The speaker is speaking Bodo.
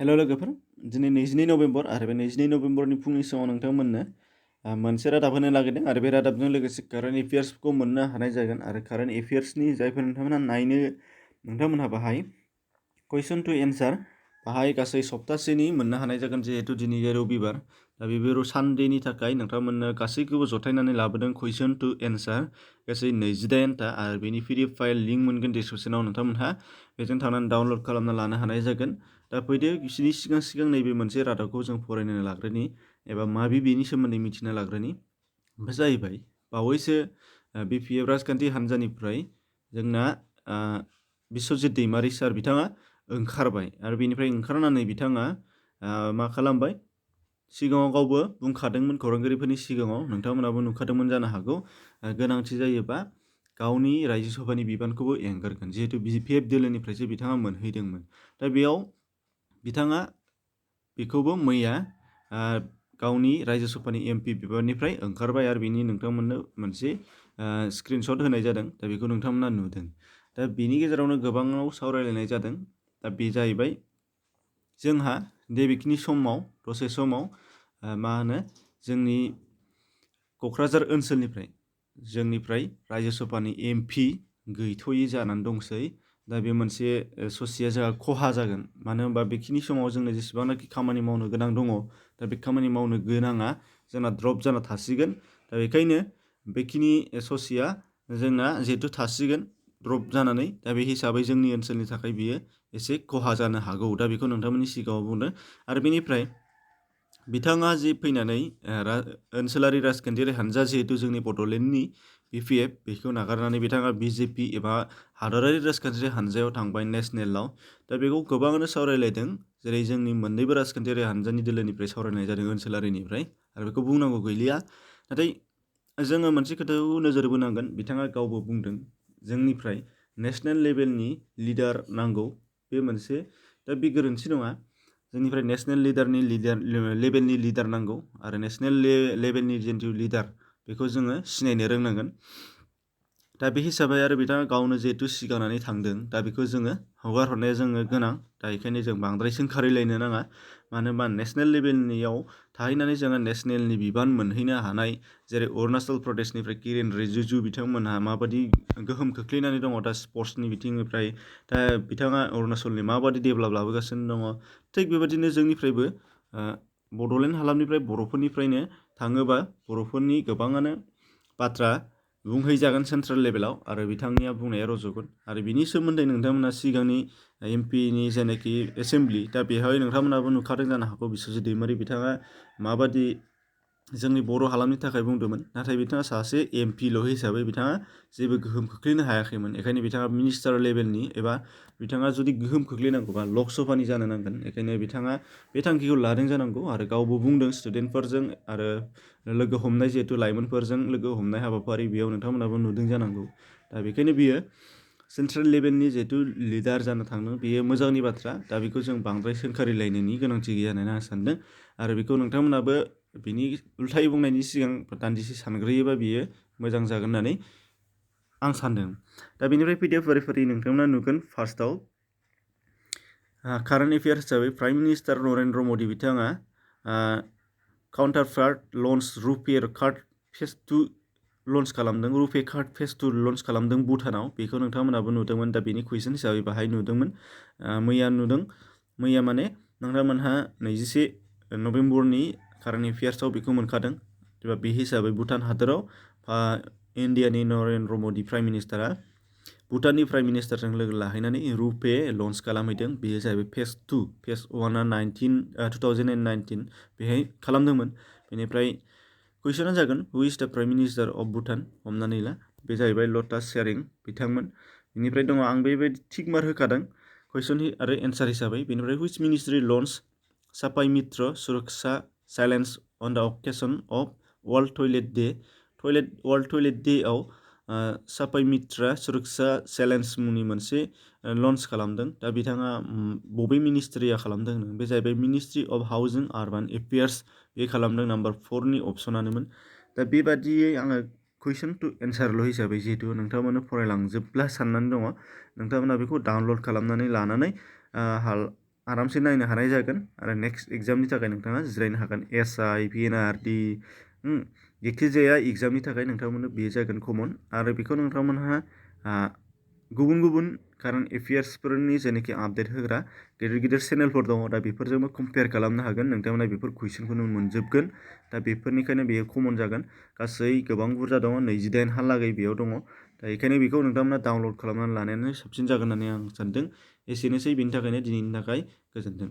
हेल' लोगोफोर, दिनै 22 नभेम्बर आरो बे 22 नभेम्बरनि फुंनि समाव नोंथांमोननो मोनसे रादाब होनो नागिरदों आरो बे रादाबजों लोगोसे कारेन्ट एफेयार्सखौ मोननो हानाय जागोन आरो कारेन्ट एफेयार्सनि जायफोर नोंथांमोनहा नायनो नोंथांमोनहा बाहाय कुइसन टु एन्सार बाहाय गासै सप्तासेनि मोननो हानाय जागोन जिहेतु दिनै रबिबार दा बे सानडेनि थाखाय नोंथांमोननो गासैखौबो जथायनानै लाबोदों कुइसन टु एन्सार गासै 28टा आरो बेनि पिडिएफ फाइल लिंक मोनगोन डिसक्रिपसनाव नोंथांमोनहा बेजों थांनानै डाउनलड खालामना लानो हानाय जागोन। दा फैदो बिसिनि सिगां नैबे मोनसे रादाबखौ जों फरायनो लाग्रोनि एबा माबे बेनि सोमोन्दै मिथिनो लाग्रोनि। ओमफ्राय जाहैबाय बावैसो बिपिएफ राजखान्थि हान्जानिफ्राय जोंना बिस्वजित दैमारि सार बिथाङा ओंखारबाय आरो बेनिफ्राय ओंखारनानै बिथाङा मा खालामबाय सिगाङाव गावबो बुंखादोंमोन खौरांगिरिफोरनि सिगाङाव नोंथांमोनाबो नुखादोंमोन जानो हागौ गोनांथि जायोबा गावनि रायजो सभानि बिबानखौबो एंगारगोन जिहेतु बिपिएफ दोलोनिफ्रायसो बिथाङा मोनहैदोंमोन। दा बेयाव बिथाङा बेखौबो मैया गावनि रायजो सभानि एमपि बिबाननिफ्राय ओंखारबाय आरो बेनि नोंथांमोननो मोनसे स्क्रिनशट होनाय जादों। दा बेखौ नोंथांमोना नुदों। दा बेनि गेजेरावनो गोबाङाव सावरायलायनाय जादों। दा बे जाहैबाय जोंहा बेखिनि समाव दसे समाव मा होनो जोंनि क'क्राझार ओनसोलनिफ्राय जोंनिफ्राय रायजो सभानि एमपि गैथ'यै जानानै दंसै। दा बे मोनसे ससेया जोंहा खहा जागोन मानो होनबा बेखिनि समाव जोंनो जेसेबांनाखि खामानि मावनो गोनां दङ दा बे खामानि मावनो गोनाङा जोंना द्रप जाना थासिगोन। दा बेखायनो बेखिनि ससेया जोंना जिहेथु थासिगोन द्रप जानानै दा बे हिसाबै जोंनि ओनसोलनि थाखाय बियो एसे खहा जानो हागौ। दा बेखौ नोंथांमोननि सिगाङाव बुंदों आरो बेनिफ्राय बिथाङा जि फैनानै ओनसोलारि राजखान्थियारि हानजा जिहेतु जोंनि बड'लेण्डनि बिपिएफ बेखौ नागारनानै बिथाङा बिजेपि एबा हादरारि राजखान्थियारि हानजायाव थांबाय नेसनेलाव। दा बेखौ गोबाङानो सावरायलायदों जेरै जोंनि मोननैबो राजखान्थियारि हानजानि दोलोनिफ्राय सावरायनाय जादों ओनसोलारिनिफ्राय आरो बेखौ बुंनांगौ गैलिया। नाथाय जोङो मोनसे खोथाखौ नोजोर बोनांगोन बिथाङा गावबो बुंदों जोंनिफ्राय नेसनेल लेभेलनि लिडार नांगौ बे मोनसे दा बे गोरोन्थि नङा। जोंनिफ्राय नेसनेल लेभेलनि लिडार नांगौ आरो नेसनेल लेभेलनि जिथु लिडार बेखौ जोङो सिनायनो रोंनांगोन। दा बे हिसाबै आरो बिथाङा गावनो जिहेतु सिगांनानै थांदों दा बेखौ जोङो हगार हरनाया जोङो गोनां। दा बेखायनो जों बांद्राय सोंखारिलायनो नाङा मानो होनबा नेसनेल लेभेलनियाव थाहैनानै जोङो नेसनेलनि बिबान मोनहैनो हानाय जेरै अरुणाचल प्रदेशनिफ्राय किरेन रिजिजु बिथांमोनहा माबायदि गोहोम खोख्लैनानै दङ दा स्पर्ट्सनि बिथिंनिफ्राय दा बिथाङा अरुणाचलनि माबायदि डेभेलप लाबोगासिनो दङ थिग बेबायदिनो जोंनिफ्रायबो बड'लेण्ड हालामनिफ्राय बर'फोरनिफ्रायनो थाङोबा बर'फोरनि गोबाङानो बाथ्रा बुंहैजागोन सेन्ट्रेल लेभेलाव आरो बिथांनिया बुंनाया रज'गोन आरो बिनि सोमोन्दै नोंथांमोना सिगांनि एमपिनि जेनाखि एसेमब्लि दा बेवहाय नोंथांमोनाबो नुखादों जानो हागौ बिस्वजित दैमारि बिथाङा माबादि जोंनि बर' हालामनि थाखाय बुंदोंमोन। नाथाय बिथाङा सासे एमपिल' हिसाबै बिथाङा जेबो गोहोम खोख्लैनो हायाखैमोन। बेखायनो बिथाङा मिनिस्टार लेभेलनि एबा बिथाङा जुदि गोहोम खोख्लैनांगौबा लकसभानि जानो नांगोन। बेखायनो बिथाङा बे थांखिखौ लादों जानांगौ आरो गावबो बुंदों स्टुडेन्टफोरजों आरो लोगो हमनाय जिहेतु लाइमोनफोरजों लोगो हमनाय हाबाफारि बेयाव नोंथांमोनाबो नुदों जानांगौ। दा बेखायनो बियो सेन्ट्रेल लेभेलनि जिहेतु लिडार जानो थांदों बेयो मोजांनि बाथ्रा। दा बेखौ जों बांद्राय सोंखारिलायनायनि गोनांथि गैया होननानै आं सानदों आरो बेखौ नोंथांमोनाबो बिनि उल्थायै बुंनायनि सिगां दान्दिसे सानग्रोयोबा बियो मोजां जागोन होननानै आं सानदों। दा बेनिफ्राय फैदो फारि नोंथांमोना नुगोन फार्स्टआव कारेन्ट एफेयार्स हिसाबै प्राइम मिनिस्टार नरेन्द्र मदि बिथाङा counterpart launch RuPay card phase 2 launch खालामदों। रुपे कार्ड फेज 2 लन्च खालामदों भुटानाव बेखौ नोंथांमोनाबो नुदोंमोन। दा बेनि कुइसन हिसाबै बाहाय नुदोंमोन मैया नुदों। मैया माने नोंथांमोनहा 21 नभेम्बरनि कारेन्ट एफेयार्सआव बेखौ मोनखादों। बे हिसाबै भुटान हादोराव इन्डियानि नरेन्द्र मदि प्राइम मिनिस्टारा भुटाननि प्राइम मिनिस्टारजों लोगो लाहैनानै रुपे लन्च खालामहैदों। बेयो जाहैबाय फेज 2 फेज 1आ 2019 बेहाय खालामदोंमोन। बेनिफ्राय कुइसना जागोन हु is the prime minister of Bhutan हमनानै ला बे जाहैबाय लटास शेरिं बिथांमोन। बेनिफ्राय दङ आं बेबायदि थिक मार्क होखादों कुइसन आरो एन्सार हिसाबै। बेनिफ्राय which ministry launch Safai Mitra Suraksha challenge on the occasion of world toilet day. World toilet डेआव साफाइ मित्रा सुरक्षा चेलेन्ज मुंनि मोनसे लन्च खालामदों। दा बिथाङा बबे मिनिस्ट्रिया खालामदों बे जाहैबाय ministry of housing urban affairs बे खालामदों नाम्बार 4नि अपसनानोमोन। दा बेबादियै आङो कुइसन टु एन्सारल' हिसाबै जिहेतु नोंथांमोननो फरायलांजोबब्ला साननानै दङ नोंथांमोना बेखौ डाउनलड खालामनानै लानानै आरामसे नायनो हानाय जागोन आरो नेक्स्ट एग्जामनि थाखाय नोंथाङा जिरायनो हागोन। SI VNRD जायखिजाया एग्जामनि थाखाय नोंथांमोननो बेयो जागोन कमन आरो बेखौ नोंथांमोनहा गुबुन गुबुन कारेन्ट एफेयार्सफोरनि जेनाखि आपडेट होग्रा गिदिर गिदिर चेनेलफोर दङ दा बेफोरजोंबो कम्पेयार खालामनो हागोन। नोंथांमोना बेफोर कुइसनखौनो मोनजोबगोन। दा बेफोरनिखायनो बेयो कमन जागोन। गासै गोबां बुरजा दङ, 28 हालागै बेयाव दङ। दा बेखायनो बेखौ नोंथांमोना डाउनलड खालामनानै लानायानो साबसिन जागोन होननानै आं सानदों। एसेनोसै, बेनि थाखायनो दिनैनि थाखाय गोजोन्थों।